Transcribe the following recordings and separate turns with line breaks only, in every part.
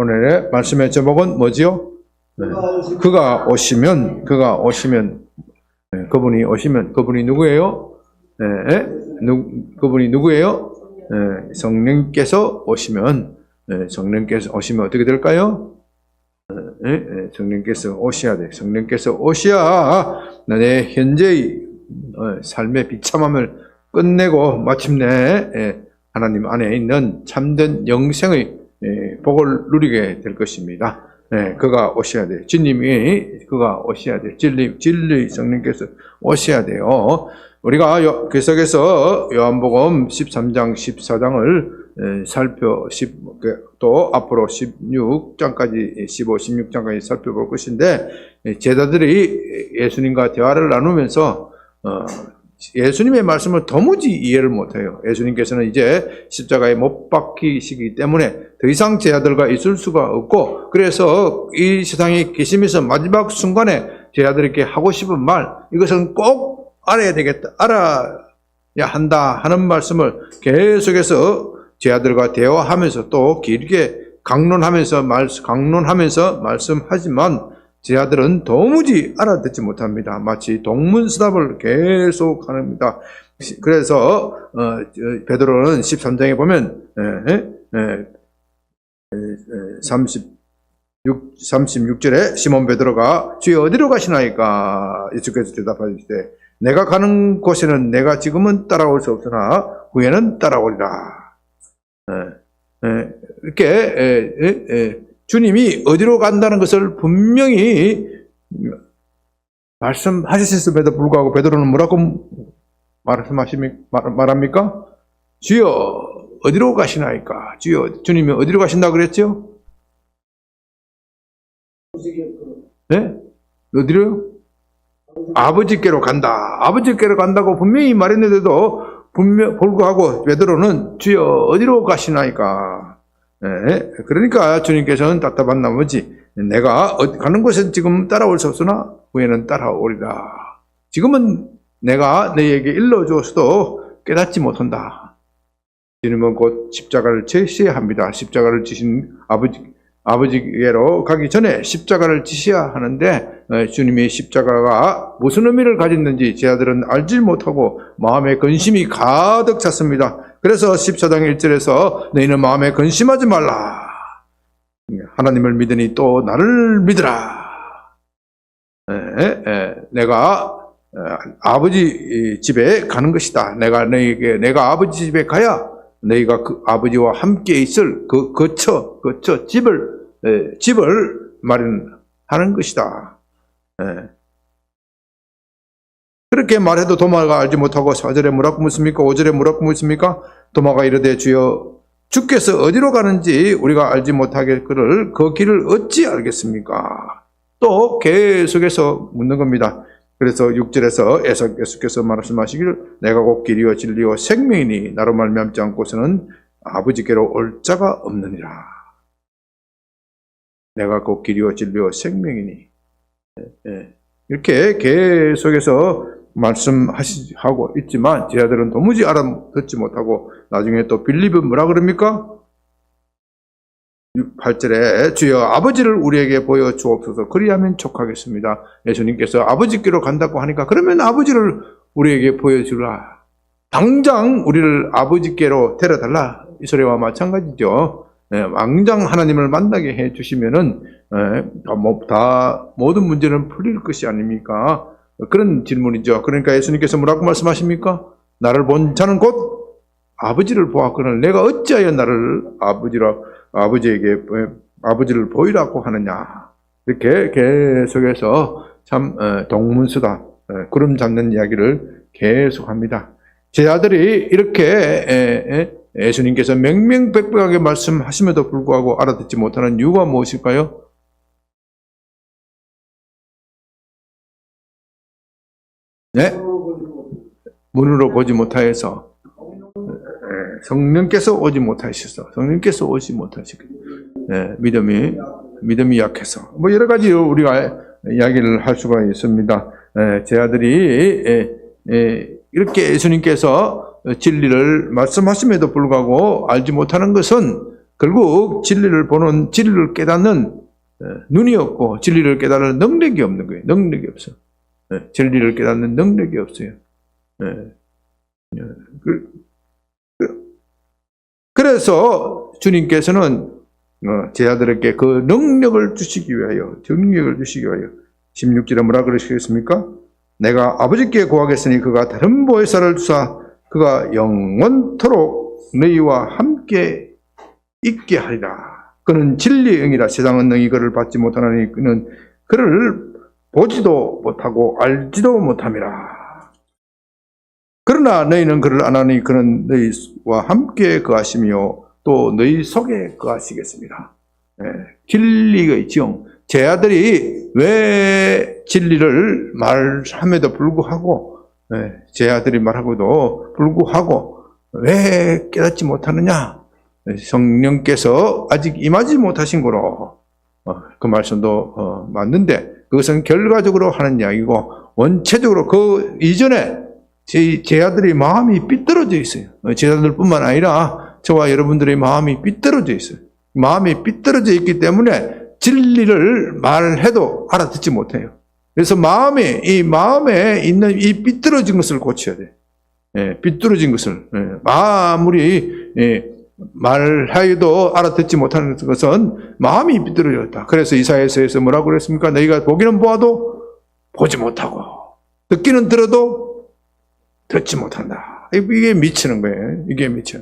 오늘의 말씀의 제목은 뭐지요? 네. 그가 오시면, 네. 그분이 누구예요? 네. 그분이 누구예요? 네. 성령께서 오시면, 네. 성령께서 오시면 어떻게 될까요? 네. 성령께서 오셔야 돼. 성령께서 오셔야 내 현재의 삶의 비참함을 끝내고 마침내 하나님 안에 있는 참된 영생의 복을 누리게 될 것입니다. 그가 오셔야 돼요. 주님이 그가 오셔야 돼요. 진리 성령께서 오셔야 돼요. 우리가 계속해서 요한복음 13장, 14장을 또 앞으로 16장까지, 15, 16장까지 살펴볼 것인데, 제자들이 예수님과 대화를 나누면서 예수님의 말씀을 도무지 이해를 못해요. 예수님께서는 이제 십자가에 못 박히시기 때문에 더 이상 제자들과 있을 수가 없고, 그래서 이 세상에 계시면서 마지막 순간에 제자들에게 하고 싶은 말, 이것은 꼭 알아야 되겠다, 알아야 한다 하는 말씀을 계속해서 제자들과 대화하면서 또 길게 강론하면서 말씀하지만 제자들은 도무지 알아듣지 못합니다. 마치 동문서답을 계속 합니다. 그래서 베드로는 13장에 보면 36절에 시몬 베드로가 주여 어디로 가시나이까? 예수께서 대답하시되 내가 가는 곳에는 내가 지금은 따라올 수 없으나 후에는 따라오리라. 이렇게 주님이 어디로 간다는 것을 분명히 말씀하셨음에도 불구하고 베드로는 뭐라고 말합니까? 주여 어디로 가시나이까? 주여, 주님이 어디로 가신다고 그랬죠? 네? 어디로요? 아버지께로 간다. 아버지께로 간다고 분명히 말했는데도 불구하고 베드로는 주여 어디로 가시나이까? 네, 그러니까 주님께서는 답답한 나머지 내가 가는 곳에 지금 따라올 수 없으나 후에는 따라오리라. 지금은 내가 너희에게 일러주어서도 깨닫지 못한다. 주님은 곧 십자가를 지셔야 합니다. 십자가를 지신 아버지께로 가기 전에 십자가를 지셔야 하는데 주님의 십자가가 무슨 의미를 가졌는지 제자들은 알지 못하고 마음에 근심이 가득 찼습니다. 그래서 14장 1절에서 너희는 마음에 근심하지 말라. 하나님을 믿으니 또 나를 믿으라. 내가 아버지 집에 가는 것이다. 내가 아버지 집에 가야 너희가 그 아버지와 함께 있을 그 거처 집을 마련하는 것이다. 그렇게 말해도 도마가 알지 못하고 4절에 뭐라고 묻습니까? 5절에 뭐라고 묻습니까? 도마가 이르되 주여 주께서 어디로 가는지 우리가 알지 못하겠거늘 그 길을 어찌 알겠습니까? 또 계속해서 묻는 겁니다. 그래서 6절에서 예수께서 말씀하시기를 내가 곧 길이요 진리요 생명이니 나로 말미암지 않고서는 아버지께로 올 자가 없느니라. 내가 곧 길이요 진리요 생명이니. 이렇게 계속해서 말씀하고 있지만 제자들은 도무지 알아듣지 못하고 나중에 또 빌립은 뭐라 그럽니까? 8절에 주여 아버지를 우리에게 보여주옵소서 그리하면 족하겠습니다. 예수님께서 아버지께로 간다고 하니까 그러면 아버지를 우리에게 보여주라. 당장 우리를 아버지께로 데려달라. 이 소리와 마찬가지죠. 당장 하나님을 만나게 해주시면은 다 모든 문제는 풀릴 것이 아닙니까? 그런 질문이죠. 그러니까 예수님께서 뭐라고 말씀하십니까? 나를 본 자는 곧 아버지를 보았거늘 내가 어찌하여 나를 아버지를 보이라고 하느냐. 이렇게 계속해서 참 동문서답, 구름 잡는 이야기를 계속합니다. 제자들이 이렇게 예수님께서 명명백백하게 말씀하심에도 불구하고 알아듣지 못하는 이유가 무엇일까요? 네? 문으로 보지 못하여서 성령께서 오지 못하셔서 성령께서 오지 못하시고 믿음이 약해서 뭐 여러 가지 우리가 이야기를 할 수가 있습니다. 제자들이 이렇게 예수님께서 진리를 말씀하심에도 불구하고 알지 못하는 것은 결국 진리를 보는, 진리를 깨닫는 눈이 없고 진리를 깨닫는 능력이 없는 거예요. 능력이 없어. 진리를 깨닫는 능력이 없어요. 그래서 주님께서는 제자들에게 그 능력을 주시기 위하여, 16절에 뭐라 그러시겠습니까? 내가 아버지께 구하겠으니 그가 다른 보혜사를 주사 그가 영원토록 너희와 함께 있게 하리라. 그는 진리의 영이라. 세상은 너희 그를 받지 못하나니 그는 그를 보지도 못하고 알지도 못함이라. 그러나 너희는 그를 아나니 그는 너희와 함께 거하시며 또 너희 속에 거하시겠습니다. 진리의 정. 제 아들이 왜 진리를 말함에도 불구하고, 제 아들이 말하고도 불구하고 왜 깨닫지 못하느냐? 성령께서 아직 임하지 못하신 거로, 그 말씀도 맞는데, 그것은 결과적으로 하는 이야기고, 원체적으로 그 이전에 제 아들의 마음이 삐뚤어져 있어요. 제자들뿐만 아니라 저와 여러분들의 마음이 삐뚤어져 있어요. 마음이 삐뚤어져 있기 때문에 진리를 말해도 알아듣지 못해요. 그래서 마음에 있는 이 삐뚤어진 것을 고쳐야 돼. 삐뚤어진 것을. 아무리 말하여도 알아듣지 못하는 것은 마음이 삐뚤어졌다. 그래서 이사야서에서 뭐라고 그랬습니까? 너희가 보기는 보아도 보지 못하고, 듣기는 들어도 듣지 못한다. 이게 미치는 거예요. 이게 미쳐.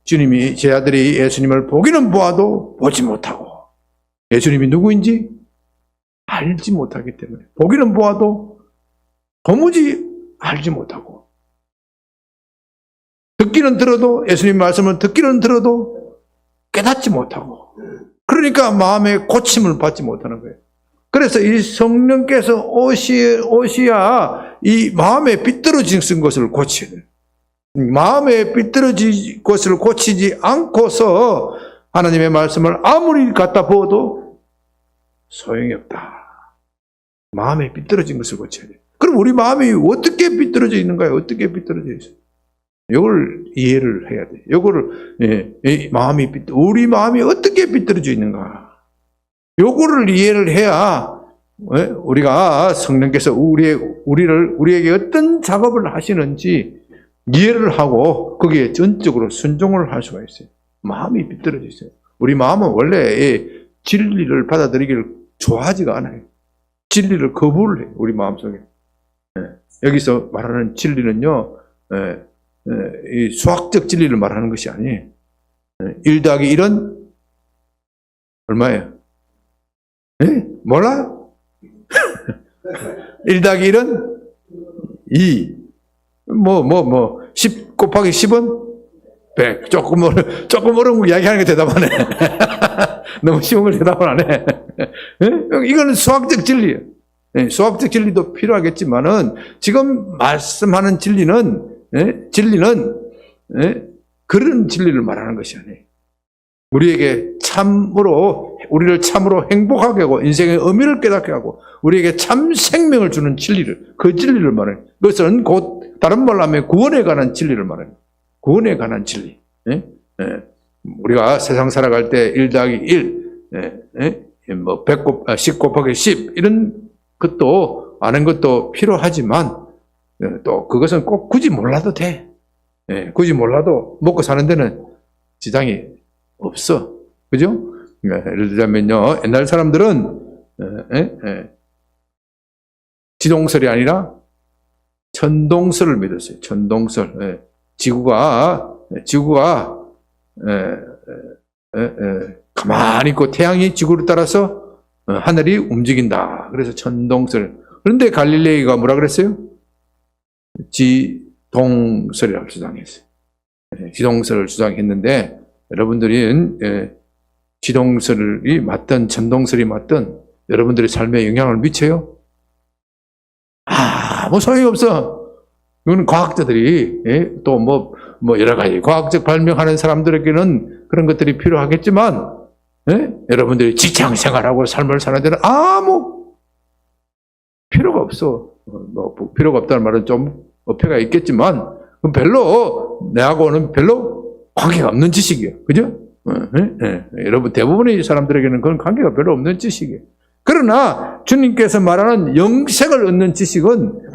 주님이, 제 아들이 예수님을 보기는 보아도 보지 못하고, 예수님이 누구인지 알지 못하기 때문에, 보기는 보아도 도무지 알지 못하고, 듣기는 들어도, 예수님 말씀을 듣기는 들어도 깨닫지 못하고, 그러니까 마음의 고침을 받지 못하는 거예요. 그래서 이 성령께서 오시야 이 마음에 삐뚤어진 것을 고쳐야 돼요. 마음에 삐뚤어진 것을 고치지 않고서 하나님의 말씀을 아무리 갖다 부어도 소용이 없다. 마음에 삐뚤어진 것을 고쳐야 돼요. 그럼 우리 마음이 어떻게 삐뚤어져 있는가요? 어떻게 삐뚤어져 있어요? 이걸 이해를 해야 돼요. 이거를, 우리 마음이 어떻게 삐뚤어져 있는가? 요거를 이해를 해야 우리가 성령께서 우리에게 어떤 작업을 하시는지 이해를 하고 거기에 전적으로 순종을 할 수가 있어요. 마음이 삐뚤어져 있어요. 우리 마음은 원래 진리를 받아들이기를 좋아하지가 않아요. 진리를 거부를 해요. 우리 마음속에. 여기서 말하는 진리는요, 이 수학적 진리를 말하는 것이 아니에요. 1 더하기 1은 얼마예요? 몰라? 1 더하기 1은 2. 10 곱하기 10은 100. 조금 어려운 거 이야기하는 게 대답하네. 너무 쉬운 걸 대답을 안 해. 이거는 수학적 진리예요. 수학적 진리도 필요하겠지만은, 지금 말씀하는 진리는 그런 진리를 말하는 것이 아니에요. 우리를 참으로 행복하게 하고 인생의 의미를 깨닫게 하고 우리에게 참 생명을 주는 진리를, 그 진리를 말해요. 그것은 곧 다른 말로 하면 구원에 관한 진리를 말해요. 구원에 관한 진리. 우리가 세상 살아갈 때 1 더하기 1, 10 곱하기 10 이런 것도 아는 것도 필요하지만, 또 그것은 꼭 굳이 몰라도 돼. 굳이 몰라도 먹고 사는 데는 지장이 없어. 그죠? 예를 들자면요, 옛날 사람들은 지동설이 아니라 천동설을 믿었어요. 천동설. 지구가 가만히 있고 태양이 지구를 따라서 하늘이 움직인다. 그래서 천동설. 그런데 갈릴레이가 뭐라 그랬어요? 지동설이라고 주장했어요. 지동설을 주장했는데, 여러분들이 지동설이 맞든 천동설이 맞든 여러분들의 삶에 영향을 미쳐요? 아무 소용이 없어. 이건 과학자들이, 또 여러 가지 과학적 발명하는 사람들에게는 그런 것들이 필요하겠지만, 여러분들이 직장 생활하고 삶을 사는 데는 아무 필요가 없어. 필요가 없다는 말은 좀 어폐가 있겠지만, 별로, 내하고는 별로 관계가 없는 지식이에요. 그죠? 여러분 대부분의 사람들에게는 그런 관계가 별로 없는 지식이에요. 그러나 주님께서 말하는 영생을 얻는 지식은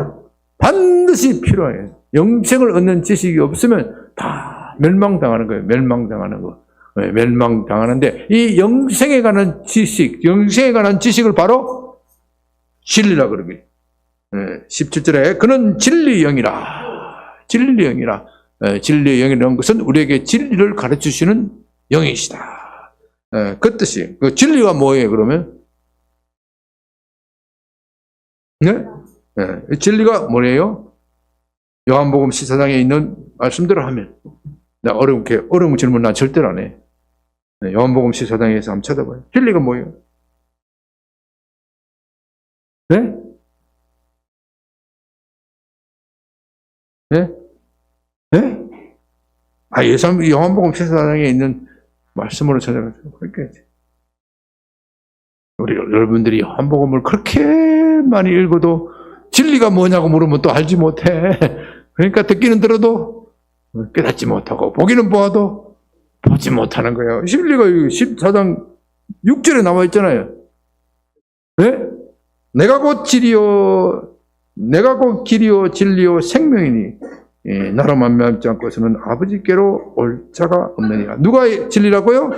반드시 필요해요. 영생을 얻는 지식이 없으면 다 멸망당하는 거예요. 멸망당하는 거. 멸망당하는데 이 영생에 관한 지식을 바로 진리라 그러거든요. 17절에 그는 진리의 영이라. 진리의 영이라. 진리의 영이라는 것은 우리에게 진리를 가르치시는 영이시다. 그 뜻이. 그 진리가 뭐예요, 그러면? 네? 진리가 뭐예요? 요한복음 14장에 있는 말씀대로 하면. 나 어려운 질문 난 절대로 안 해. 요한복음 14장에서 한번 찾아봐요. 진리가 뭐예요? 네? 네? 네? 요한복음 14장에 있는 말씀으로 찾아가서 그렇게 우리 여러분들이 요한복음을 그렇게 많이 읽어도 진리가 뭐냐고 물으면 또 알지 못해. 그러니까 듣기는 들어도 깨닫지 못하고 보기는 보아도 보지 못하는 거예요. 진리가 14장 6절에 나와 있잖아요. 네? 내가 곧 길이요 진리요 생명이니 나로 말미암지 않고서는 아버지께로 올 자가 없느니라. 누가 진리라고요?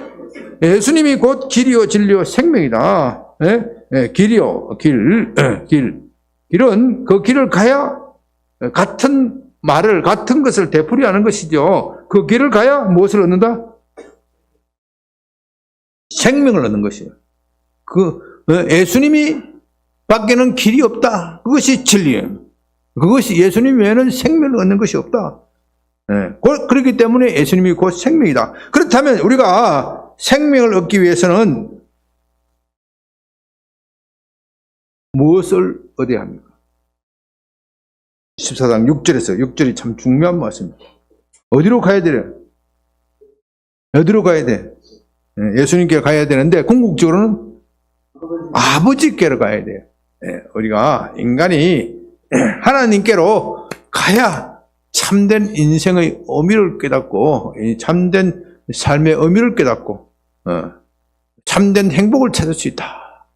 예수님이 곧 길이요 진리요 생명이다. 길이요 길은 그 길을 가야 같은 말을 같은 것을 되풀이하는 것이죠. 그 길을 가야 무엇을 얻는다? 생명을 얻는 것이에요. 예수님이 밖에는 길이 없다. 그것이 진리예요. 그것이 예수님 외에는 생명을 얻는 것이 없다. 그렇기 때문에 예수님이 곧 생명이다. 그렇다면 우리가 생명을 얻기 위해서는 무엇을 얻어야 합니까? 14장 6절이 참 중요한 말씀입니다. 어디로 가야 돼요? 어디로 가야 돼? 예수님께 가야 되는데 궁극적으로는 아버지께로 가야 돼요. 우리가 인간이 하나님께로 가야 참된 인생의 의미를 깨닫고 참된 삶의 의미를 깨닫고 참된 행복을 찾을 수 있다.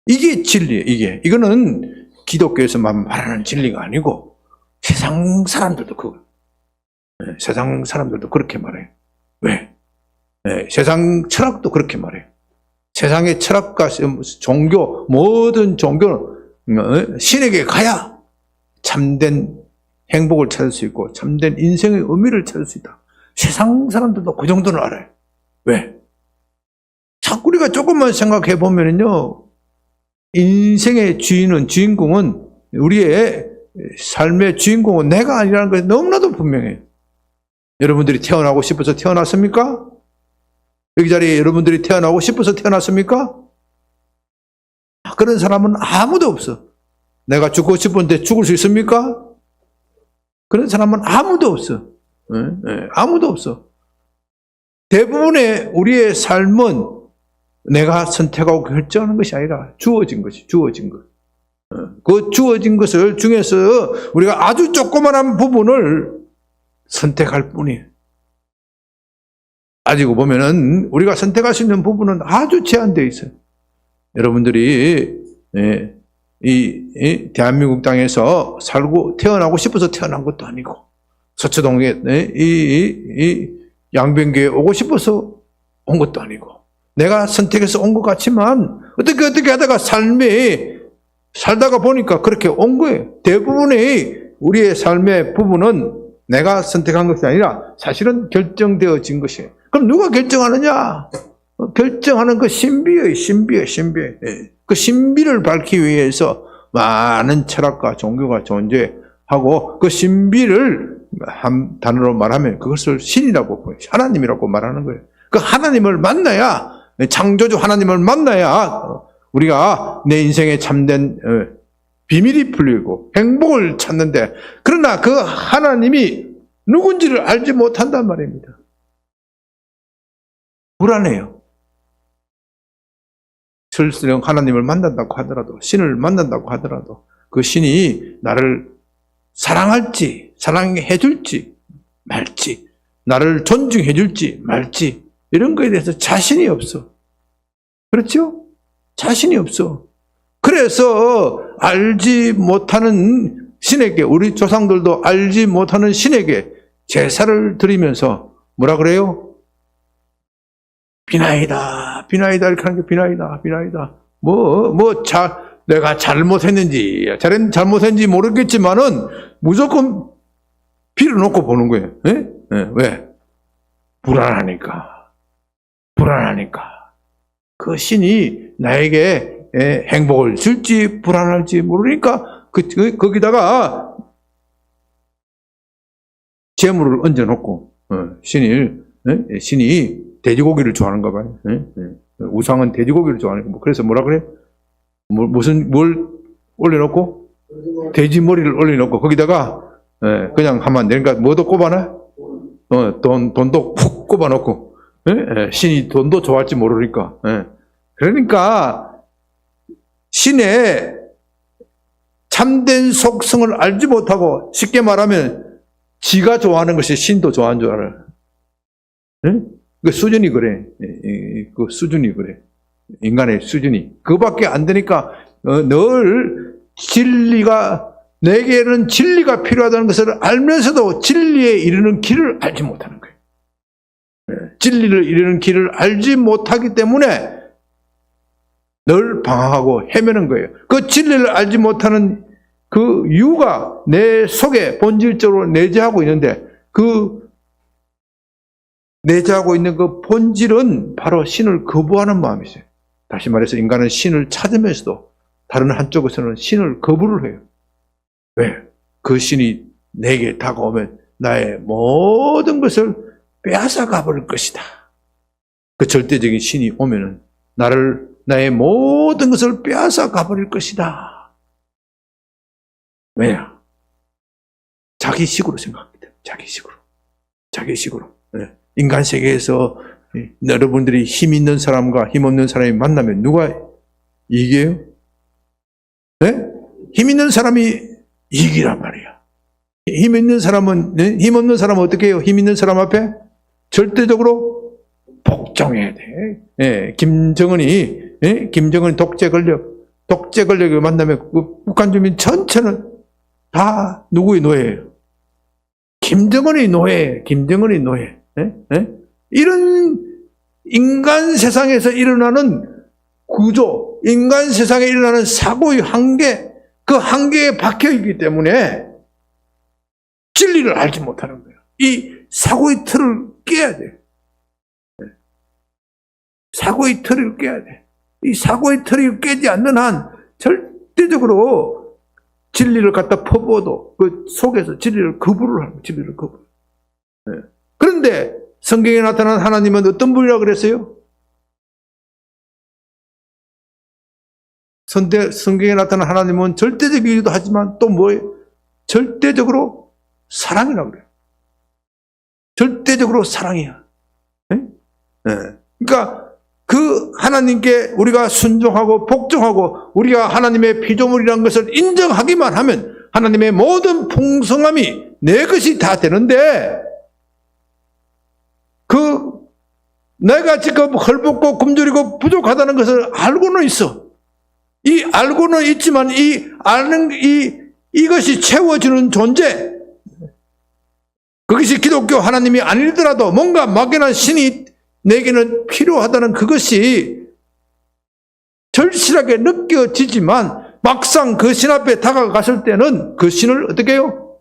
이게 진리예요. 이거는 기독교에서만 말하는 진리가 아니고 세상 사람들도 그렇게 말해요. 왜? 세상 철학도 그렇게 말해요. 세상의 철학과 종교, 모든 종교는 신에게 가야 참된 행복을 찾을 수 있고 참된 인생의 의미를 찾을 수 있다. 세상 사람들도 그 정도는 알아요. 왜? 자꾸 우리가 조금만 생각해 보면요, 인생의 주인공은 우리의 삶의 주인공은 내가 아니라는 것이 너무나도 분명해요. 여러분들이 태어나고 싶어서 태어났습니까? 여기 자리에 여러분들이 태어나고 싶어서 태어났습니까? 그런 사람은 아무도 없어. 내가 죽고 싶은데 죽을 수 있습니까? 그런 사람은 아무도 없어. 아무도 없어. 대부분의 우리의 삶은 내가 선택하고 결정하는 것이 아니라 주어진 것이 주어진 것. 그 주어진 것을 중에서 우리가 아주 조그만한 부분을 선택할 뿐이에요. 따지고 보면은 우리가 선택할 수 있는 부분은 아주 제한되어 있어요. 여러분들이 이 대한민국 땅에서 살고 태어나고 싶어서 태어난 것도 아니고 서초동에 이 양변교에 오고 싶어서 온 것도 아니고 내가 선택해서 온 것 같지만 어떻게 하다가 살다가 보니까 그렇게 온 거예요. 대부분의 우리의 삶의 부분은 내가 선택한 것이 아니라 사실은 결정되어진 것이에요. 그럼 누가 결정하느냐? 결정하는 그 신비예요. 그 신비를 밝히기 위해서 많은 철학과 종교가 존재하고 그 신비를 한 단어로 말하면 그것을 신이라고 보여요. 하나님이라고 말하는 거예요. 그 하나님을 만나야, 창조주 하나님을 만나야 우리가 내 인생에 참된 비밀이 풀리고 행복을 찾는데, 그러나 그 하나님이 누군지를 알지 못한단 말입니다. 불안해요. 설령 하나님을 만난다고 하더라도, 신을 만난다고 하더라도 그 신이 나를 사랑할지, 사랑해 줄지 말지, 나를 존중해 줄지 말지, 이런 거에 대해서 자신이 없어. 그렇죠? 자신이 없어. 그래서 알지 못하는 신에게, 우리 조상들도 알지 못하는 신에게 제사를 드리면서 뭐라 그래요? 비나이다, 비나이다, 이렇게 하는 게 비나이다, 비나이다. 내가 잘못했는지, 잘못했는지 모르겠지만은 무조건 빌어놓고 보는 거예요. 예? 예, 왜? 불안하니까. 그 신이 나에게 행복을 줄지 불안할지 모르니까 거기다가 재물을 얹어놓고 신이 돼지고기를 좋아하는가 봐요. 우상은 돼지고기를 좋아하는 거. 그래서 뭐라 그래? 뭘 올려놓고? 돼지 머리를 올려놓고 거기다가 그냥 하면 안 되니까 뭐도 꼽아놔? 돈도 훅 꼽아놓고 신이 돈도 좋아할지 모르니까. 그러니까 신의 참된 속성을 알지 못하고 쉽게 말하면 지가 좋아하는 것이 신도 좋아하는 줄 알아요. 그 수준이 그래. 그 수준이 그래. 인간의 수준이. 그밖에 안 되니까 늘 내게는 진리가 필요하다는 것을 알면서도 진리에 이르는 길을 알지 못하는 거예요. 진리를 이르는 길을 알지 못하기 때문에 늘 방황하고 헤매는 거예요. 그 진리를 알지 못하는 그 이유가 내 속에 본질적으로 내재하고 있는데, 그 내재하고 있는 그 본질은 바로 신을 거부하는 마음이세요. 다시 말해서 인간은 신을 찾으면서도 다른 한쪽에서는 신을 거부를 해요. 왜? 그 신이 내게 다가오면 나의 모든 것을 빼앗아 가버릴 것이다. 그 절대적인 신이 오면은 나의 모든 것을 빼앗아 가버릴 것이다. 왜냐? 자기식으로 생각합니다. 자기식으로. 인간 세계에서 여러분들이 힘 있는 사람과 힘 없는 사람이 만나면 누가 이겨요? 네? 힘 있는 사람이 이기란 말이야. 힘 있는 사람은, 힘 없는 사람은 어떻게 해요? 힘 있는 사람 앞에 절대적으로 복종해야 돼. 김정은이 독재 권력을 만나면 그 북한 주민 전체는 다 누구의 노예예요? 김정은의 노예. 이런 인간 세상에서 일어나는 구조, 인간 세상에 일어나는 사고의 한계, 그 한계에 박혀있기 때문에 진리를 알지 못하는 거예요. 이 사고의 틀을 깨야 돼. 사고의 틀을 깨야 돼. 이 사고의 틀이 깨지 않는 한 절대적으로 진리를 갖다 퍼부어도 그 속에서 진리를 거부를 하는 거예요. 진리를 거부. 그런데 성경에 나타난 하나님은 어떤 분이라고 그랬어요? 성경에 나타난 하나님은 절대적이기도 하지만 또 뭐예요? 절대적으로 사랑이라고 그래요. 절대적으로 사랑이야. 그러니까 그 하나님께 우리가 순종하고 복종하고 우리가 하나님의 피조물이라는 것을 인정하기만 하면 하나님의 모든 풍성함이 내 것이 다 되는데, 내가 지금 헐벗고 굶주리고 부족하다는 것을 알고는 있어. 알고는 있지만 이것이 채워주는 존재, 그것이 기독교 하나님이 아니더라도 뭔가 막연한 신이 내게는 필요하다는 그것이 절실하게 느껴지지만 막상 그 신 앞에 다가갔을 때는 그 신을 어떻게 해요?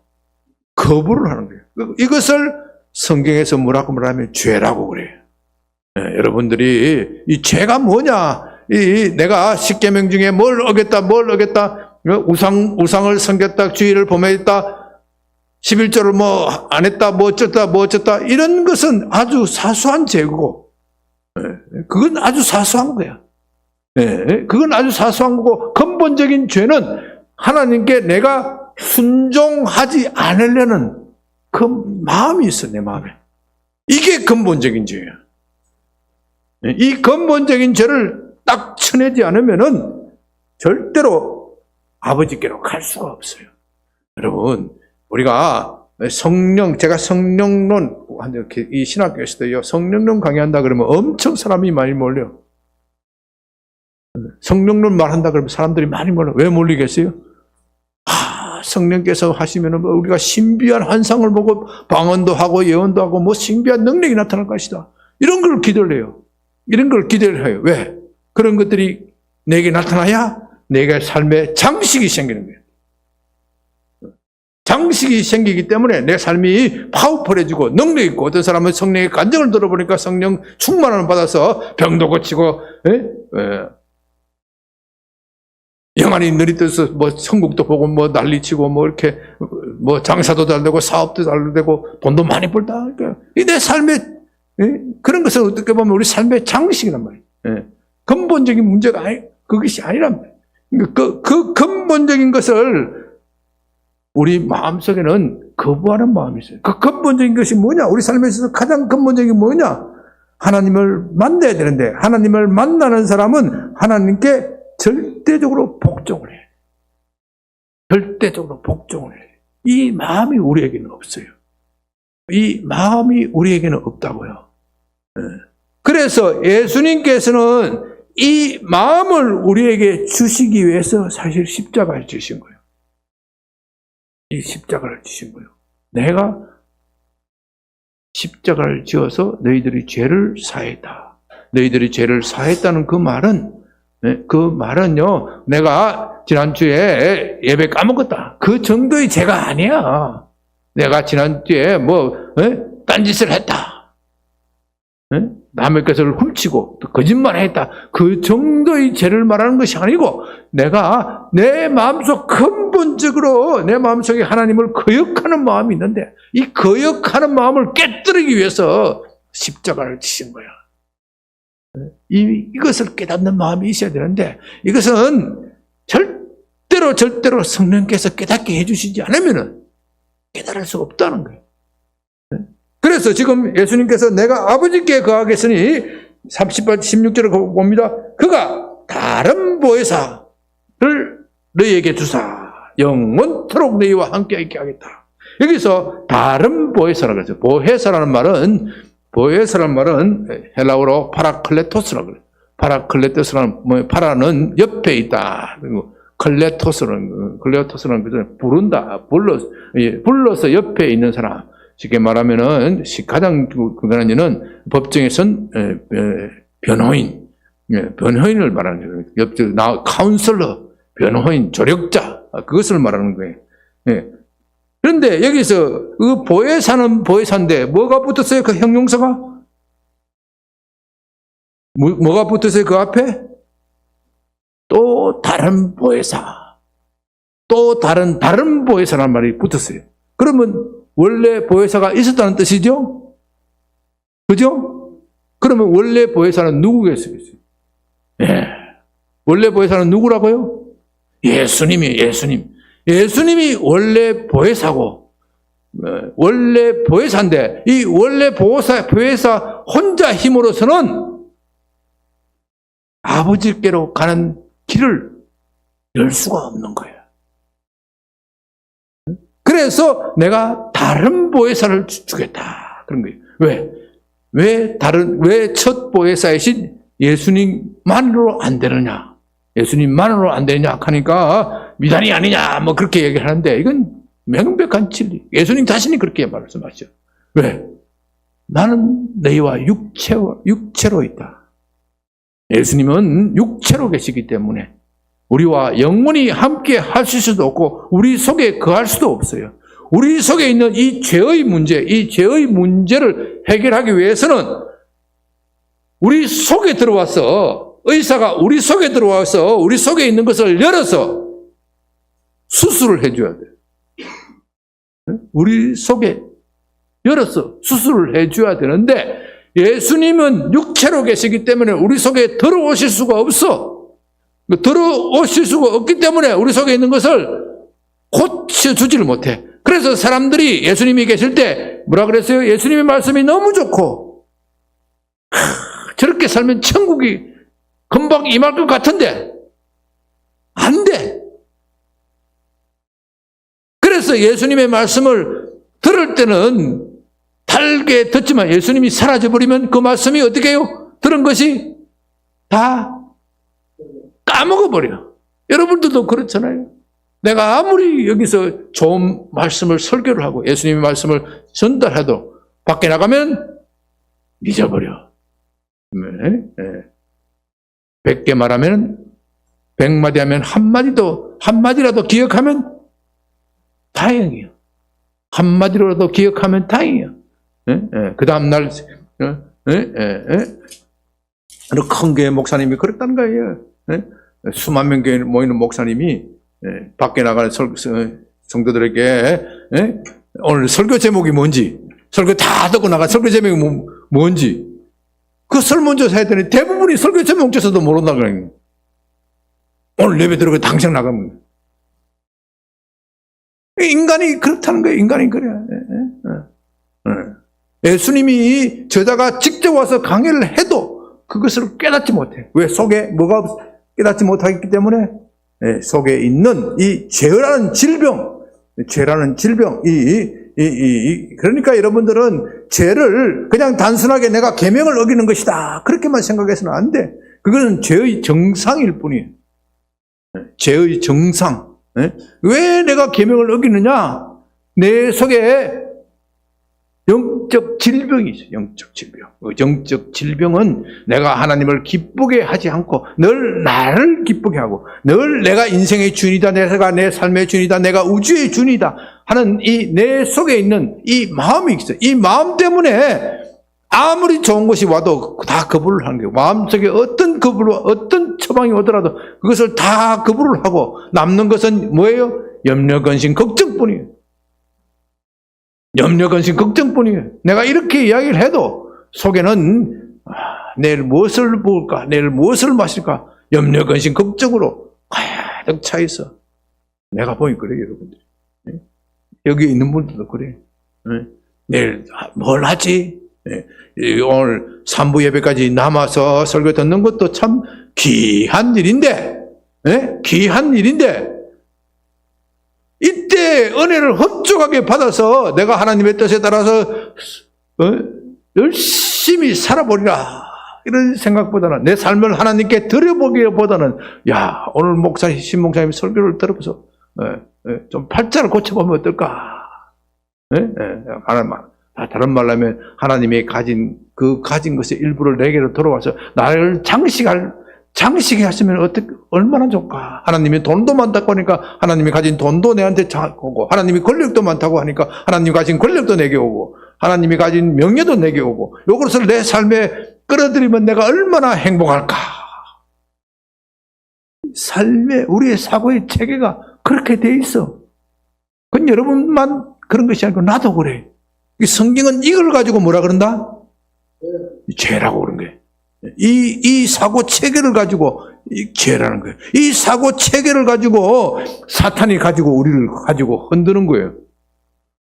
거부를 하는 거예요. 이것을 성경에서 뭐라고 말하면 죄라고 그래요. 여러분들이 이 죄가 뭐냐? 내가 십계명 중에 뭘 어겼다, 우상을 섬겼다, 주의를 범했다, 11조를 뭐 안 했다, 뭐 어쩌다 이런 것은 아주 사소한 죄고, 그건 아주 사소한 거야. 그건 아주 사소한 거고, 근본적인 죄는 하나님께 내가 순종하지 않으려는 그 마음이 있어, 내 마음에. 이게 근본적인 죄야. 이 근본적인 죄를 딱 쳐내지 않으면은 절대로 아버지께로 갈 수가 없어요. 여러분, 우리가 제가 성령론, 이렇게 이 신학교에서도요, 성령론 강의한다 그러면 엄청 사람이 많이 몰려요. 성령론 말한다 그러면 사람들이 많이 몰려요. 왜 몰리겠어요? 성령께서 하시면 우리가 신비한 환상을 보고 방언도 하고 예언도 하고 뭐 신비한 능력이 나타날 것이다. 이런 걸 기대를 해요. 이런 걸 기대를 해요. 왜? 그런 것들이 내게 나타나야 내가 삶의 장식이 생기는 거예요. 장식이 생기기 때문에 내 삶이 파워풀해지고 능력 있고, 어떤 사람은 성령의 간증을 들어보니까 성령 충만함을 받아서 병도 고치고, 영안이 느릿듯이 뭐 천국도 보고 뭐 난리치고 뭐 이렇게 뭐 장사도 잘 되고 사업도 잘 되고 돈도 많이 벌다. 그러니까 내 삶의 그런 것은 어떻게 보면 우리 삶의 장식이란 말이에요. 근본적인 문제가 그것이 아니란 말이에요. 그 근본적인 것을 우리 마음속에는 거부하는 마음이 있어요. 그 근본적인 것이 뭐냐? 우리 삶에 있어서 가장 근본적인 게 뭐냐? 하나님을 만나야 되는데, 하나님을 만나는 사람은 하나님께 절대적으로 복종을 해. 절대적으로 복종을 해. 이 마음이 우리에게는 없어요. 이 마음이 우리에게는 없다고요. 그래서 예수님께서는 이 마음을 우리에게 주시기 위해서 사실 십자가를 주신 거예요. 이 십자가를 주신 거예요. 내가 십자가를 지어서 너희들이 죄를 사했다. 너희들이 죄를 사했다는 그 말은요, 내가 지난주에 예배 까먹었다. 그 정도의 죄가 아니야. 내가 지난주에 딴짓을 했다. 남의 것을 훔치고 또 거짓말했다. 그 정도의 죄를 말하는 것이 아니고, 내가 내 마음속 근본적으로 내 마음속에 하나님을 거역하는 마음이 있는데, 이 거역하는 마음을 깨뜨리기 위해서 십자가를 지신 거야. 이것을 깨닫는 마음이 있어야 되는데, 이것은 절대로 성령께서 깨닫게 해주시지 않으면 깨달을 수 없다는 거예요. 그래서 지금 예수님께서 내가 아버지께 거하겠으니 30절 16절을 봅니다. 그가 다른 보혜사를 너희에게 주사 영원토록 너희와 함께 있게 하겠다. 여기서 다른 보혜사라고 그러죠. 보혜사라는 말은 헬라어로 파라클레토스라고 그래요. 파라클레토스라는 파라는 옆에 있다. 그리고 클레토스라는 것은 부른다. 불러서 옆에 있는 사람. 쉽게 말하면은 가장 그거는 법정에선 변호인을 말하는 거예요. 카운슬러, 변호인, 조력자, 그것을 말하는 거예요. 그런데 여기서 그 보혜사는 보혜사인데 뭐가 붙었어요? 그 형용사가? 뭐가 붙었어요? 그 앞에? 또 다른 보혜사. 또 다른 보혜사라는 말이 붙었어요. 그러면 원래 보혜사가 있었다는 뜻이죠? 그죠? 그러면 원래 보혜사는 누구겠어요? 원래 보혜사는 누구라고요? 예수님이 원래 보혜사고, 원래 보혜사인데, 이 원래 보혜사 혼자 힘으로서는 아버지께로 가는 길을 열 수가 없는 거예요. 그래서 내가 다른 보혜사를 주겠다. 그런 거예요. 왜 첫 보혜사이신 예수님만으로 안 되느냐? 예수님만으로 안 되느냐? 하니까 미단이 아니냐? 뭐 그렇게 얘기하는데, 이건 명백한 진리. 예수님 자신이 그렇게 말씀하시죠. 왜? 나는 너희와 육체로 있다. 예수님은 육체로 계시기 때문에 우리와 영원히 함께 하실 수도 없고 우리 속에 거할 수도 없어요. 우리 속에 있는 이 죄의 문제를 해결하기 위해서는 우리 속에 들어와서, 의사가 우리 속에 들어와서 우리 속에 있는 것을 열어서 수술을 해줘야 돼요. 우리 속에 열어서 수술을 해줘야 되는데, 예수님은 육체로 계시기 때문에 우리 속에 들어오실 수가 없어. 들어오실 수가 없기 때문에 우리 속에 있는 것을 고쳐주지를 못해. 그래서 사람들이 예수님이 계실 때 뭐라 그랬어요? 예수님의 말씀이 너무 좋고 저렇게 살면 천국이 금방 임할 것 같은데 안 돼. 그래서 예수님의 말씀을 들을 때는 달게 듣지만 예수님이 사라져버리면 그 말씀이 어떻게 해요? 들은 것이 다 까먹어버려. 여러분들도 그렇잖아요. 내가 아무리 여기서 좋은 말씀을 설교를 하고 예수님의 말씀을 전달해도 밖에 나가면 잊어버려. 100개 말하면 100마디 하면 한마디라도 기억하면 다행이에요. 한마디로라도 기억하면 다행이에요. 그 다음날 큰 교회 목사님이 그랬다는 거예요. 수만 명 교회 모이는 목사님이 밖에 나가는 성도들에게 오늘 설교 제목이 뭔지, 설교 다 듣고 나가 설교 제목이 뭔지 그 설문조사 했더니 대부분이 설교 제목 조사도 모른다고 그래요. 오늘 예배 들어가 당장 나가면 인간이 그렇다는 거예요. 인간이 그래. 예수님이 저자가 직접 와서 강의를 해도 그것을 깨닫지 못해. 왜? 속에 뭐가 깨닫지 못하기 때문에 속에 있는 이 죄라는 질병, 그러니까 여러분들은 죄를 그냥 단순하게 내가 계명을 어기는 것이다 그렇게만 생각해서는 안 돼. 그것은 죄의 정상일 뿐이에요. 죄의 정상. 왜 내가 계명을 어기느냐? 내 속에 영적 질병이 있어요. 영적 질병. 영적 질병은 내가 하나님을 기쁘게 하지 않고 늘 나를 기쁘게 하고 늘 내가 인생의 주인이다, 내가 내 삶의 주인이다, 내가 우주의 주인이다 하는 이 내 속에 있는 이 마음이 있어요. 이 마음 때문에 아무리 좋은 것이 와도 다 거부를 하는 거예요. 마음속에 어떤 처방이 오더라도 그것을 다 거부를 하고 남는 것은 뭐예요? 염려, 근심, 걱정뿐이에요. 염려, 근심, 걱정뿐이에요. 내가 이렇게 이야기를 해도 속에는 내일 무엇을 먹을까? 내일 무엇을 마실까? 염려, 근심, 걱정으로 가득 차 있어. 내가 보니 그래요, 여러분들. 여기 있는 분들도 그래요. 내일 뭘 하지? 오늘 3부 예배까지 남아서 설교 듣는 것도 참 귀한 일인데, 귀한 일인데, 이때 은혜를 흡족하게 받아서 내가 하나님의 뜻에 따라서 열심히 살아보리라 이런 생각보다는 내 삶을 하나님께 드려보기보다는 야 오늘 신목사님 설교를 들어보서 좀 팔자를 고쳐보면 어떨까? 다른 말로 하면 하나님이 가진 것의 일부를 내게로 들어와서 나를 장식해 하시면 얼마나 좋을까? 하나님이 돈도 많다고 하니까 하나님이 가진 돈도 내한테 오고, 하나님이 권력도 많다고 하니까 하나님이 가진 권력도 내게 오고, 하나님이 가진 명예도 내게 오고, 이것을 내 삶에 끌어들이면 내가 얼마나 행복할까? 우리의 사고의 체계가 그렇게 돼 있어. 그건 여러분만 그런 것이 아니고 나도 그래. 이 성경은 이걸 가지고 뭐라 그런다? 죄라고 그런 거예요. 이 사고 체계를 가지고 죄라는 거예요. 이 사고 체계를 가지고 사탄이 가지고 우리를 가지고 흔드는 거예요.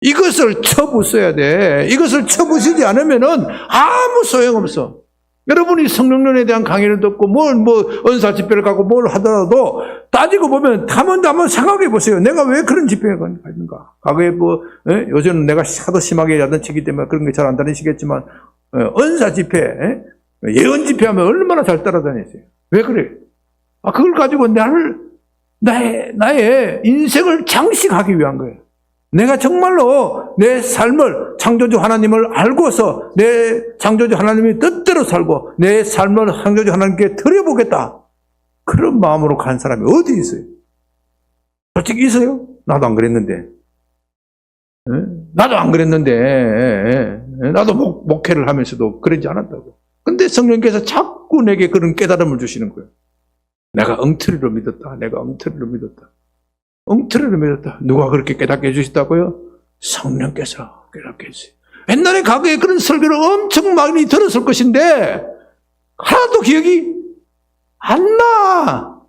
이것을 쳐부숴야 돼. 이것을 쳐부수지 않으면은 아무 소용없어. 여러분이 성령론에 대한 강의를 듣고 은사 집회를 가고 뭘 하더라도 따지고 보면 한번 생각해 보세요. 내가 왜 그런 집회에 갔는가? 과거에 요즘은 내가 하도 심하게 야단치기 때문에 그런 게 잘 안 다니시겠지만 은사 집회, 예언 집회하면 얼마나 잘 따라다녔어요. 왜 그래? 그걸 가지고 나의 인생을 장식하기 위한 거예요. 내가 정말로 내 삶을 창조주 하나님을 알고서 내 창조주 하나님의 뜻대로 살고 내 삶을 창조주 하나님께 드려보겠다. 그런 마음으로 간 사람이 어디 있어요? 솔직히 있어요? 나도 안 그랬는데. 나도 안 그랬는데. 나도 목회를 하면서도 그러지 않았다고. 근데 성령께서 자꾸 내게 그런 깨달음을 주시는 거예요. 내가 엉터리로 믿었다. 엉터리로 믿었다. 누가 그렇게 깨닫게 해주셨다고요? 성령께서 깨닫게 해주세요. 옛날에 과거에 그런 설교를 엄청 많이 들었을 것인데 하나도 기억이 안 나.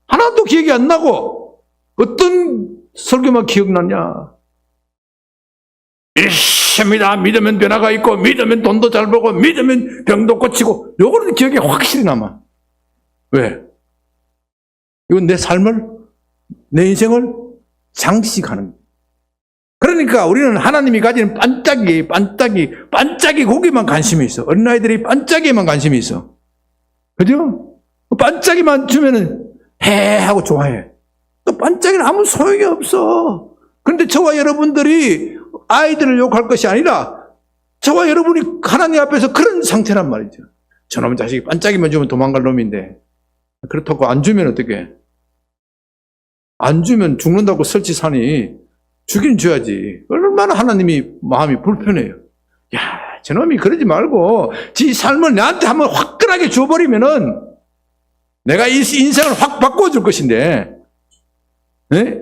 하나도 기억이 안 나고 어떤 설교만 기억나냐? 믿습니다. 믿으면 변화가 있고 믿으면 돈도 잘 벌고 믿으면 병도 고치고 요거는 기억에 확실히 남아. 왜? 이건 내 삶을 내 인생을 장식하는 거예요. 그러니까 우리는 하나님이 가지는 반짝이 고기만 관심이 있어. 어린아이들이 반짝이만 관심이 있어. 그죠? 반짝이만 주면은 해 하고 좋아해. 또 반짝이는 아무 소용이 없어. 그런데 저와 여러분들이 아이들을 욕할 것이 아니라 저와 여러분이 하나님 앞에서 그런 상태란 말이죠. 저놈 자식이 반짝이만 주면 도망갈 놈인데 그렇다고 안 주면 어떡해? 안 주면 죽는다고 설치사니 주긴 줘야지. 얼마나 하나님이 마음이 불편해요. 야, 저놈이 그러지 말고 지 삶을 나한테 한번 화끈하게 줘버리면은 내가 이 인생을 확 바꿔줄 것인데, 네?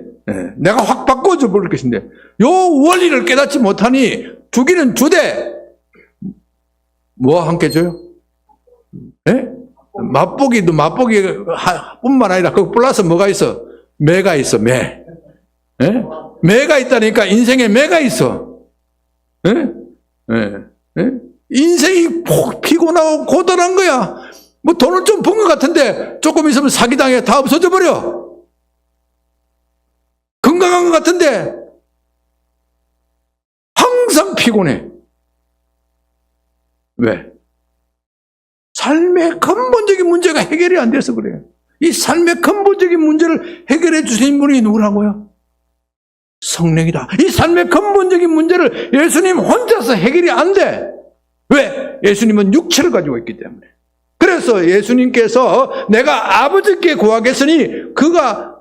내가 확 바꿔줘 버릴 것인데, 요 원리를 깨닫지 못하니 주기는 주되 뭐 함께 줘요? 네? 맛보기도 맛보기 뿐만 아니라 그 플러스 뭐가 있어? 매가 있어, 매. 네? 매가 있다니까 인생에 매가 있어. 네? 네? 인생이 피곤하고 고단한 거야. 뭐 돈을 좀 번 것 같은데 조금 있으면 사기당해 다 없어져 버려. 건강한 것 같은데 항상 피곤해. 왜? 삶의 근본적인 문제가 해결이 안 돼서 그래요. 이 삶의 근본적인 문제를 해결해 주신 분이 누구라고요? 성령이다. 이 삶의 근본적인 문제를 예수님 혼자서 해결이 안 돼. 왜? 예수님은 육체를 가지고 있기 때문에. 그래서 예수님께서 내가 아버지께 구하겠으니 그가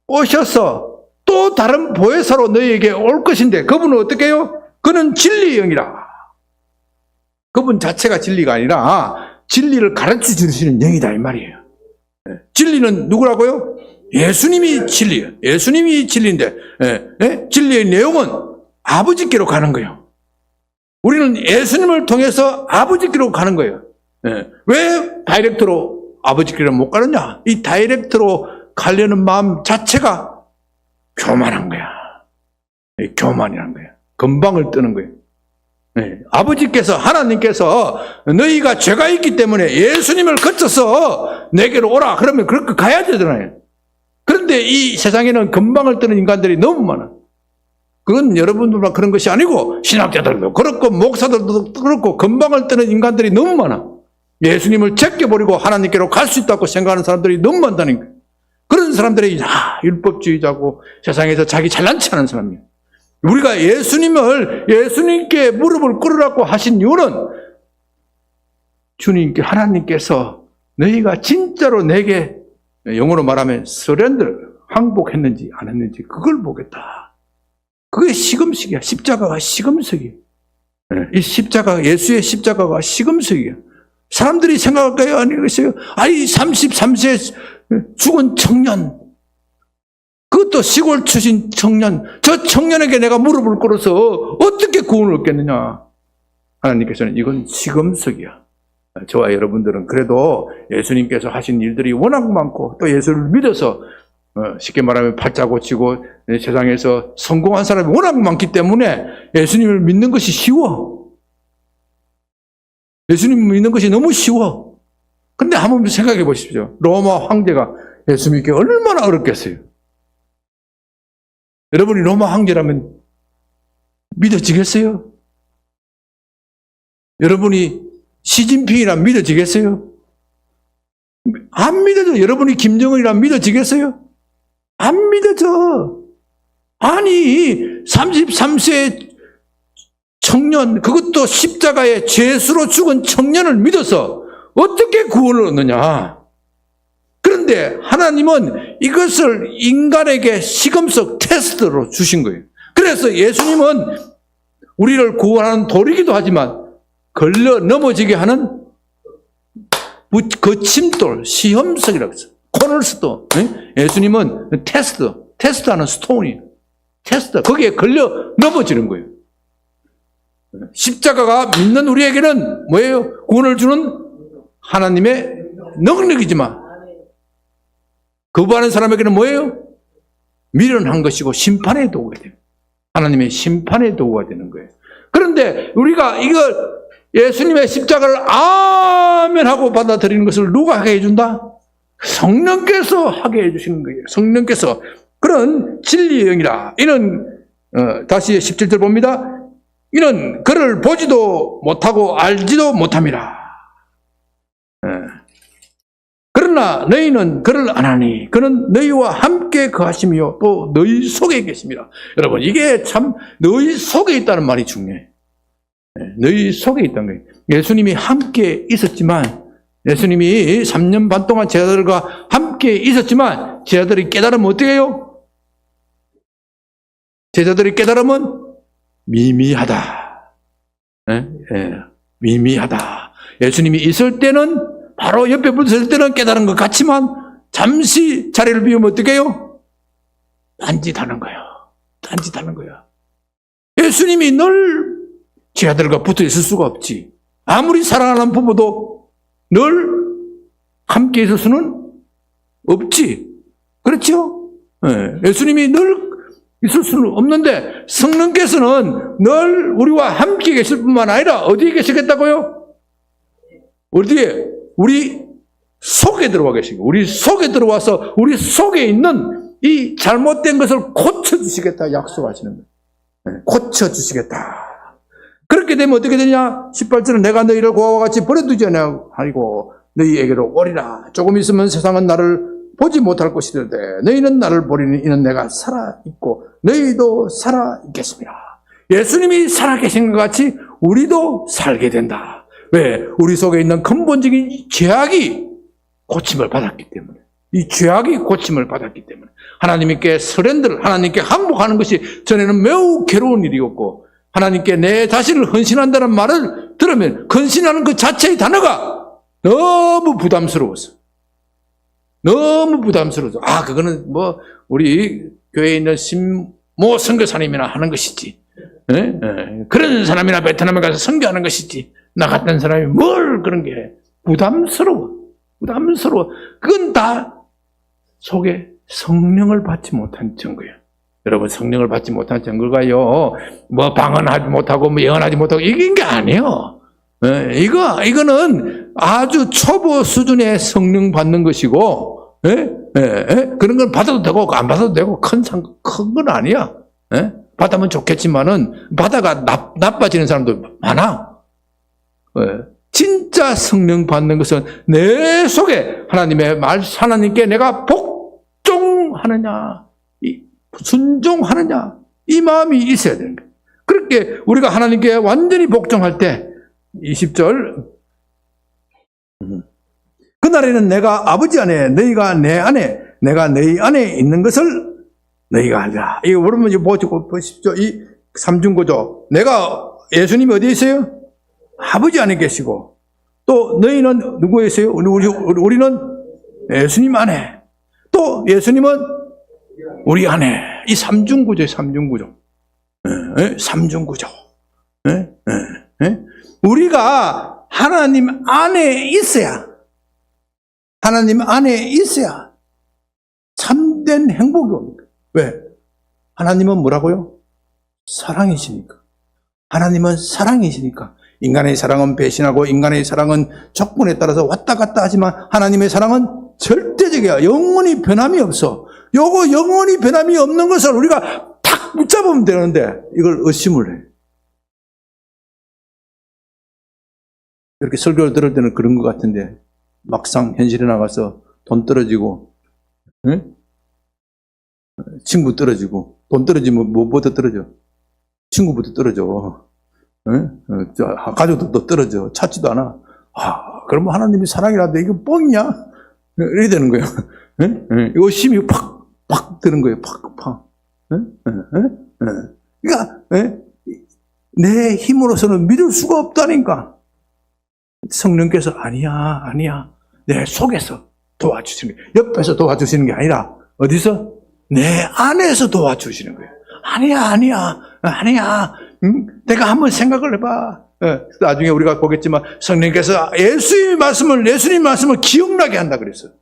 오셔서 또 다른 보혜사로 너희에게 올 것인데 그분은 어떻게 해요? 그는 진리의 영이라. 그분 자체가 진리가 아니라 진리를 가르쳐 주시는 영이다 이 말이에요. 진리는 누구라고요? 예수님이 진리예요. 예수님이 진리인데 진리의 내용은 아버지께로 가는 거예요. 우리는 예수님을 통해서 아버지께로 가는 거예요. 왜 다이렉트로 아버지께로 못 가느냐? 이 다이렉트로 가려는 마음 자체가 교만한 거야. 교만이란 거야. 건방을 뜨는 거예요. 아버지께서 하나님께서 너희가 죄가 있기 때문에 예수님을 거쳐서 내게로 오라. 그러면 그렇게 가야 되잖아요. 그런데 이 세상에는 건방을 뜨는 인간들이 너무 많아. 그건 여러분들만 그런 것이 아니고 신학자들도 그렇고 목사들도 그렇고 건방을 뜨는 인간들이 너무 많아. 예수님을 제껴버리고 하나님께로 갈 수 있다고 생각하는 사람들이 너무 많다는 거예요. 그런 사람들이 율법주의자고 세상에서 자기 잘난 체 하는 사람이에요. 우리가 예수님께 무릎을 꿇으라고 하신 이유는 주님께 하나님께서 너희가 진짜로 내게 영어로 말하면 서렌더 항복했는지 안 했는지 그걸 보겠다. 그게 시금석이야. 십자가가 시금석이에요. 이 십자가, 예수의 십자가가 시금석이에요. 사람들이 생각할까요? 아니겠어요? 아이 33세에 죽은 청년, 그것도 시골 출신 청년, 저 청년에게 내가 무릎을 꿇어서 어떻게 구원을 얻겠느냐? 하나님께서는 이건 시금석이야. 저와 여러분들은 그래도 예수님께서 하신 일들이 워낙 많고 또 예수를 믿어서 쉽게 말하면 팔자 고치고 세상에서 성공한 사람이 워낙 많기 때문에 예수님을 믿는 것이 쉬워. 예수님을 믿는 것이 너무 쉬워. 근데 한번 생각해 보십시오. 로마 황제가 예수 믿기 얼마나 어렵겠어요. 여러분이 로마 황제라면 믿어지겠어요? 여러분이 시진핑이라면 믿어지겠어요? 안 믿어져. 여러분이 김정은이라면 믿어지겠어요? 안 믿어져. 아니 33세 청년, 그것도 십자가의 죄수로 죽은 청년을 믿어서 어떻게 구원을 얻느냐? 그런데 하나님은 이것을 인간에게 시금석 테스트로 주신 거예요. 그래서 예수님은 우리를 구원하는 돌이기도 하지만 걸려 넘어지게 하는 거침돌, 시험석이라고 했어요. 코널스톤. 예수님은 테스트하는 스톤이에요. 테스트. 거기에 걸려 넘어지는 거예요. 십자가가 믿는 우리에게는 뭐예요? 구원을 주는 하나님의 능력이지만 거부하는 사람에게는 뭐예요? 미련한 것이고 심판의 도구가 돼요. 하나님의 심판의 도구가 되는 거예요. 그런데 우리가 이걸 예수님의 십자가를 아멘 하고 받아들이는 것을 누가 하게 해준다? 성령께서 하게 해주시는 거예요. 성령께서 그런 진리의 영이라. 이는 다시 17절 봅니다. 이는 그를 보지도 못하고 알지도 못함이라. 그러나 너희는 그를 아나니 그는 너희와 함께 거하시며 또 너희 속에 계십니다. 여러분, 이게 참 너희 속에 있다는 말이 중요해. 너희 속에 있다는 거예요. 예수님이 함께 있었지만, 예수님이 3년 반 동안 제자들과 함께 있었지만 제자들이 깨달으면 어떻게 해요? 제자들이 깨달으면 미미하다. 미미하다. 예수님이 있을 때는, 바로 옆에 붙었을 때는 깨달은 것 같지만 잠시 자리를 비우면 어떻게 해요? 딴짓하는 거예요. 딴짓하는 거야. 예수님이 늘 제자들과 붙어 있을 수가 없지. 아무리 사랑하는 부부도 늘 함께 있을 수는 없지. 그렇죠? 예수님이 늘 있을 수는 없는데 성령께서는 늘 우리와 함께 계실 뿐만 아니라 어디에 계시겠다고요? 어디에? 우리 속에 들어와 계시고, 우리 속에 들어와서 우리 속에 있는 이 잘못된 것을 고쳐주시겠다 약속하시는 거예요. 고쳐주시겠다. 그렇게 되면 어떻게 되냐? 18절은 내가 너희를 고아와 같이 버려두지 아니하고 너희에게로 오리라. 조금 있으면 세상은 나를 보지 못할 것이되 너희는 나를 보리니 이는 내가 살아있고 너희도 살아있겠습니다. 예수님이 살아계신 것 같이 우리도 살게 된다. 왜? 우리 속에 있는 근본적인 이 죄악이 고침을 받았기 때문에. 이 죄악이 고침을 받았기 때문에. 하나님께 서렌더를, 하나님께 항복하는 것이 전에는 매우 괴로운 일이었고, 하나님께 내 자신을 헌신한다는 말을 들으면 헌신하는 그 자체의 단어가 너무 부담스러워서. 너무 부담스러워서. 그거는 우리 교회에 있는 신모 선교사님이나 하는 것이지. 그런 사람이나 베트남에 가서 선교하는 것이지. 나 같은 사람이 뭘 그런 게 부담스러워. 그건 다 속에 성령을 받지 못한 증거예요. 여러분, 성령을 받지 못한 증거가요, 방언하지 못하고, 예언하지 못하고, 이긴 게 아니에요. 이거는 아주 초보 수준의 성령 받는 것이고, 그런 건 받아도 되고, 안 받아도 되고, 큰 건 아니야. 받으면 좋겠지만은, 받아가 나빠지는 사람도 많아. 진짜 성령 받는 것은 내 속에 하나님의 말, 하나님께 내가 복종하느냐, 순종하느냐, 이 마음이 있어야 되는 거예요. 그렇게 우리가 하나님께 완전히 복종할 때, 20절, 그날에는 내가 아버지 안에, 너희가 내 안에, 내가 너희 안에 있는 것을 너희가 알라. 이거 여러분 보십시오. 이 삼중고조. 내가, 예수님이 어디에 있어요? 아버지 안에 계시고, 또 너희는 누구에 있어요? 우리는 예수님 안에, 또 예수님은 우리 안에. 이 삼중구조예요. 삼중구조. 삼중구조. 우리가 하나님 안에 있어야, 하나님 안에 있어야 참된 행복이 옵니다. 왜? 하나님은 뭐라고요? 사랑이시니까. 하나님은 사랑이시니까. 인간의 사랑은 배신하고 인간의 사랑은 조건에 따라서 왔다 갔다 하지만 하나님의 사랑은 절대적이야. 영원히 변함이 없어. 요거 영원히 변함이 없는 것을 우리가 탁 붙잡으면 되는데 이걸 의심을 해. 이렇게 설교를 들을 때는 그런 것 같은데 막상 현실에 나가서 돈 떨어지고, 친구 떨어지고, 돈 떨어지면 뭐부터 떨어져? 친구부터 떨어져. 가족도 떨어져. 찾지도 않아. 그러면 하나님이 사랑이라는데 이거 뻥이냐? 이렇게 되는 거예요. 의심이 팍 드는 거예요. 팍. 그러니까 내 힘으로서는 믿을 수가 없다니까. 성령께서 아니야. 내 속에서 도와주시는 거예요. 옆에서 도와주시는 게 아니라 어디서? 내 안에서 도와주시는 거예요. 아니야. 내가 한번 생각을 해봐. 나중에 우리가 보겠지만 성령께서 예수님 말씀을 기억나게 한다 그랬어요.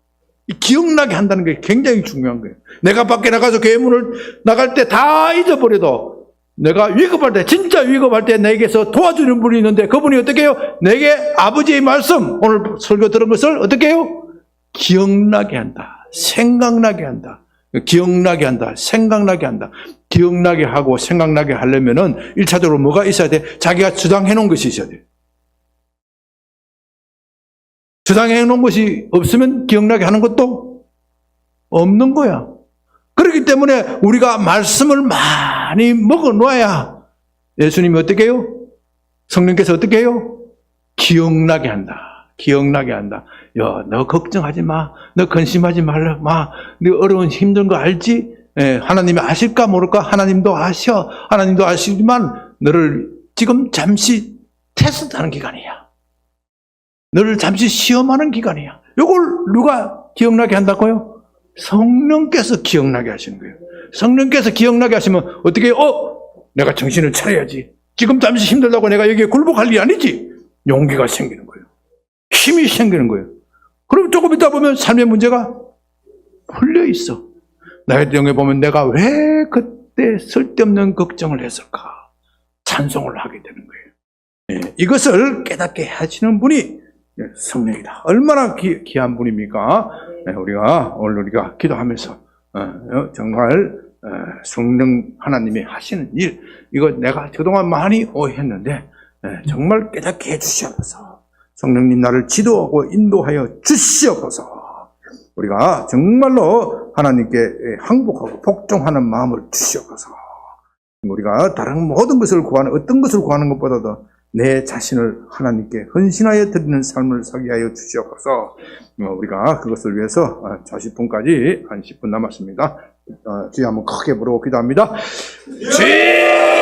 기억나게 한다는 게 굉장히 중요한 거예요. 내가 밖에 나가서 교회 문을 나갈 때 다 잊어버려도 내가 위급할 때, 진짜 위급할 때 내게서 도와주는 분이 있는데 그분이 어떻게 해요? 내게 아버지의 말씀, 오늘 설교 들은 것을 어떻게 해요? 기억나게 한다. 생각나게 한다. 기억나게 한다. 생각나게 한다. 기억나게 하고 생각나게 하려면은 1차적으로 뭐가 있어야 돼? 자기가 저장해 놓은 것이 있어야 돼. 저장해 놓은 것이 없으면 기억나게 하는 것도 없는 거야. 그렇기 때문에 우리가 말씀을 많이 먹어 놓아야 예수님이 어떻게 해요? 성령께서 어떻게 해요? 기억나게 한다. 기억나게 한다. 야, 너 걱정하지 마. 너 근심하지 말라. 마. 너 어려운 힘든 거 알지? 예, 하나님이 아실까 모를까? 하나님도 아셔. 하나님도 아시지만 너를 지금 잠시 테스트하는 기간이야. 너를 잠시 시험하는 기간이야. 이걸 누가 기억나게 한다고요? 성령께서 기억나게 하시는 거예요. 성령께서 기억나게 하시면 어떻게 해요? 내가 정신을 차려야지. 지금 잠시 힘들다고 내가 여기에 굴복할 일이 아니지. 용기가 생기는 거예요. 힘이 생기는 거예요. 그럼 조금 있다 보면 삶의 문제가 풀려 있어. 나의 영에 보면 내가 왜 그때 쓸데없는 걱정을 했을까? 찬송을 하게 되는 거예요. 네, 이것을 깨닫게 하시는 분이 성령이다. 얼마나 귀한 분입니까? 네, 오늘 우리가 기도하면서 정말 성령 하나님이 하시는 일, 이거 내가 그동안 많이 오해했는데 정말 깨닫게 해주시옵소서. 성령님 나를 지도하고 인도하여 주시옵소서. 우리가 정말로 하나님께 항복하고 복종하는 마음을 주시옵소서. 우리가 다른 모든 것을 구하는, 어떤 것을 구하는 것보다도 내 자신을 하나님께 헌신하여 드리는 삶을 살게 하여 주시옵소서. 우리가 그것을 위해서 40분까지 한 10분 남았습니다. 주여 한번 크게 부르고 기도합니다. 주여!